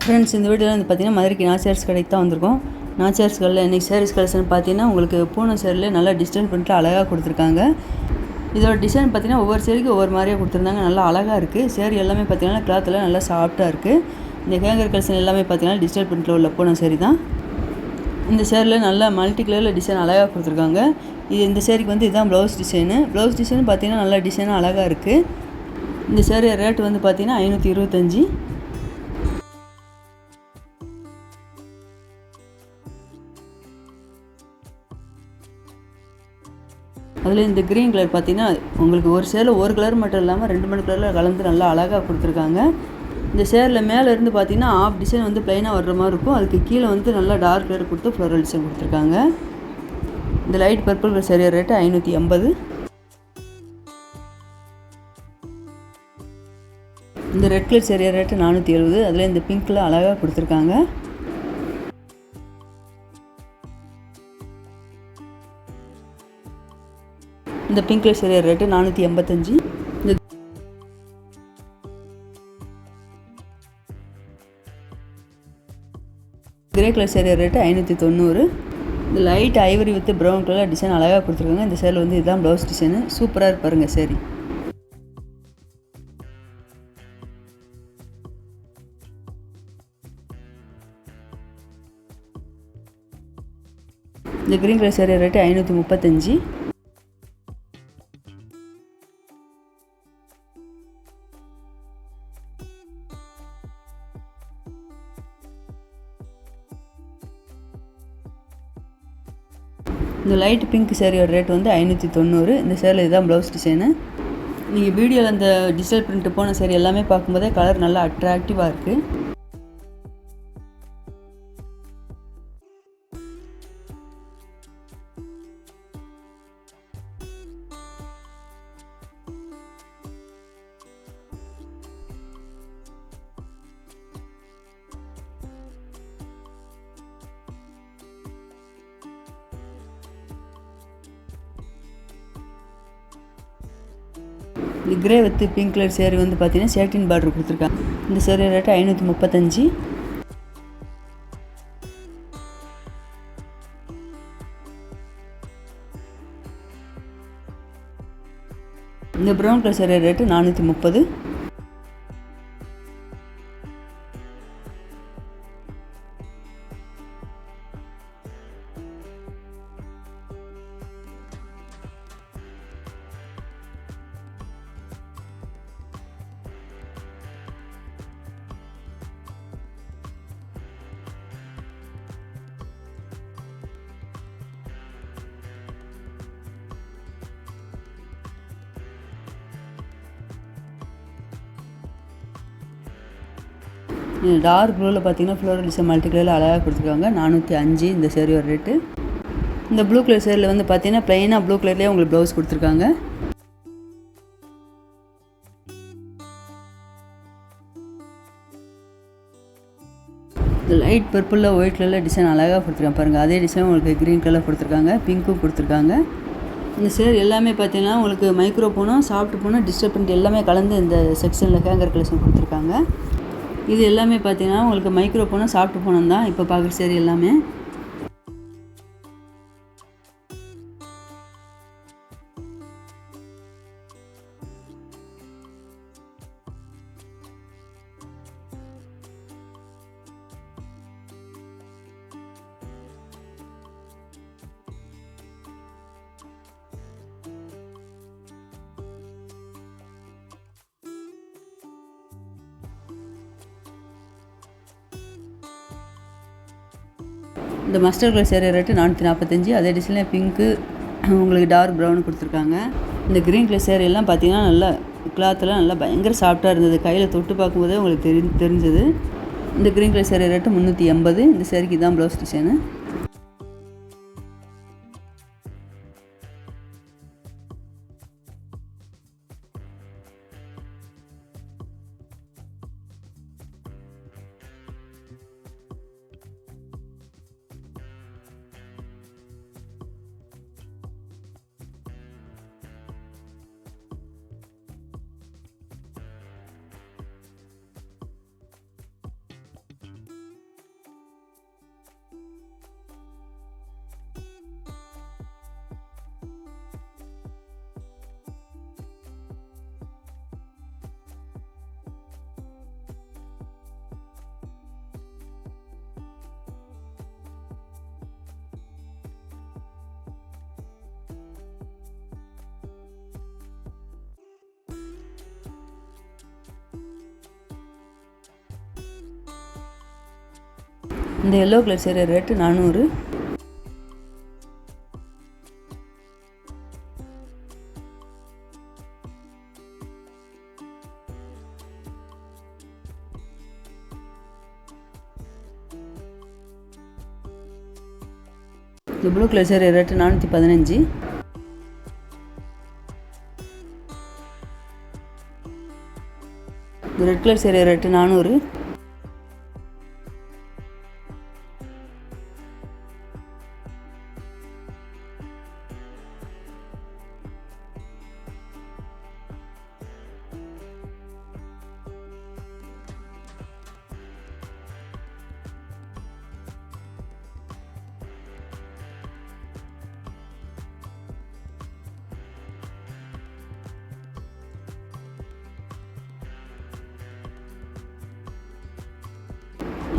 Friends, இந்த வீடியோவில் வந்து பார்த்தீங்கன்னா மதுரைக்கு நாச்சியார்ஸ் கடைக்கு தான் வந்திருக்கோம். நாச்சியார்ஸ் கடையில் இன்றைக்கி சாரீஸ் கலெக்ஷன் பார்த்தீங்கன்னா உங்களுக்கு பூனை சேரில் நல்லா டிசைன் பண்ணிட்டு அழகாக கொடுத்துருக்காங்க. இதோட டிசைன் பார்த்தீங்கன்னா ஒவ்வொரு சேரிக்கும் ஒவ்வொரு மாதிரியாக கொடுத்துருந்தாங்க. நல்லா அழகாக இருக்குது. சேரீ எல்லாமே பார்த்தீங்கன்னா கிளாத்தில் நல்லா சாஃப்ட்டாக இருக்குது. இந்த ஹேங்கர் கலெக்ஷன் எல்லாமே பார்த்தீங்கன்னா டிஜிட்டல் பிரிண்டில் உள்ள பூனை சேரீ தான். இந்த சேரில் நல்லா மல்டி கலரில் டிசைன் அழகாக கொடுத்துருக்காங்க. இந்த சேரீக்கு வந்து இதுதான் ப்ளவுஸ் டிசைனு. ப்ளவுஸ் டிசைன் பார்த்தீங்கன்னா நல்லா டிசைனாக அழகாக இருக்குது. இந்த சேரீ ரேட்டு வந்து பார்த்தீங்கன்னா 525. அதில் இந்த க்ரீன் கலர் பார்த்தீங்கன்னா உங்களுக்கு ஒரு சேரில் ஒரு கலர் மட்டும் இல்லாமல் 2 கலரில் கலந்து நல்லா அழகாக கொடுத்துருக்காங்க. இந்த சேரில் மேலே இருந்து பார்த்தீங்கன்னா ஆஃப் டிசைன் வந்து ப்ளைனாக வர்ற மாதிரி இருக்கும். அதுக்கு கீழே வந்து நல்லா டார்க் கலர் கொடுத்து ஃப்ளோரல் டிசைன் கொடுத்துருக்காங்க. இந்த light purple colour saree rate 580. இந்த ரெட் கலர் சேரீ ரேட்டு 470. அதில் இந்த பிங்க்கில் அழகாக கொடுத்துருக்காங்க. இந்த பிங்க் கலர் சேரீ ரேட்டு 485. இந்த கிரே கலர் சேரீ ரேட்டு 590. இந்த light Ivory with brown colour design அழகாக கொடுத்துருக்காங்க. இந்த சேரில் வந்து இதுதான் ப்ளவுஸ் டிசைனு. சூப்பராக இருப்பாருங்க சேரீ. இந்த க்ரீன் கலர் சேரீ ரேட்டு 535. இந்த லைட் பிங்க் சேரீயோட ரேட் வந்து 590. இந்த சேரில் இதுதான் ப்ளவுஸ் டிசைனு. நீங்கள் வீடியோவில் அந்த டிஜிட்டல் பிரிண்ட் போன சேரீ எல்லாமே பார்க்கும்போதே கலர் நல்லா அட்ராக்டிவாக இருக்குது. இந்த grey with pink colour sari வந்து பார்த்தீங்கன்னா சேட்டின் பார்டர் கொடுத்துருக்காங்க. இந்த சேரீ ரேட்டு 535. இந்த brown colour saree rate 430. Dark ப்ளூவில் பார்த்தீங்கன்னா ஃப்ளோரல் டிசைன் மல்டி கலரில் அழகாக கொடுத்துருக்காங்க. 405 இந்த சேரீயோட ரேட்டு. இந்த ப்ளூ கலர் சேரியில் வந்து பார்த்தீங்கன்னா ப்ளைனாக ப்ளூ கலர்லேயே உங்களுக்கு ப்ளவுஸ் கொடுத்துருக்காங்க. இந்த லைட் பர்பிளில் ஒயிட் கலரில் டிசைன் அழகாக கொடுத்துருக்காங்க பாருங்கள். அதே டிசைன் உங்களுக்கு க்ரீன் கலர் கொடுத்துருக்காங்க, பிங்க்கும் கொடுத்துருக்காங்க. இந்த சேர் எல்லாமே பார்த்தீங்கன்னா உங்களுக்கு micro Poonam, soft Poonam, digital print எல்லாமே கலந்து இந்த செக்ஷனில் ஹேங்கர் கலெக்ஷன் கொடுத்துருக்காங்க. இது எல்லாமே பார்த்தீங்கன்னா உங்களுக்கு மைக்ரோ பூனம், சாஃப்ட் பூனம் தான் இப்போ பார்க்குற சேரீ எல்லாமே. இந்த மஸ்டர்ட் கலர் சேரீ ரேட்டு 445. அதே டிசைனில் பிங்க்கு உங்களுக்கு டார்க் ப்ரௌனு கொடுத்துருக்காங்க. இந்த க்ரீன் கலர் சேரீ எல்லாம் பார்த்தீங்கன்னா நல்லா கிளாத்தெல்லாம் நல்லா பயங்கர சாஃப்டாக இருந்தது. கையில் தொட்டு பார்க்கும்போதே உங்களுக்கு தெரிஞ்சது. இந்த க்ரீன் கலர் சேரீ ரேட்டு 380. இந்த சேரீக்கு தான் ப்ளவுஸ் டிசைனு. இந்த எல்லோ கலர் சேரீ ரேட்டு 400. இந்த ப்ளூ கலர் சேரீ ரேட்டு 415. இந்த ரெட் கலர் சேரீ ரேட்டு 400.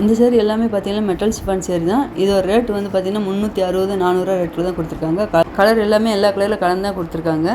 இந்த சேரீ எல்லாமே பார்த்தீங்கன்னா மெட்டல் சிஃபான் சேரீ தான். இதோட ரேட் வந்து பார்த்தீங்கன்னா 360 400 ரேட்டில் தான் கொடுத்துருக்காங்க. கலர் எல்லாமே எல்லா கலரில் கலந்து தான் கொடுத்துருக்காங்க.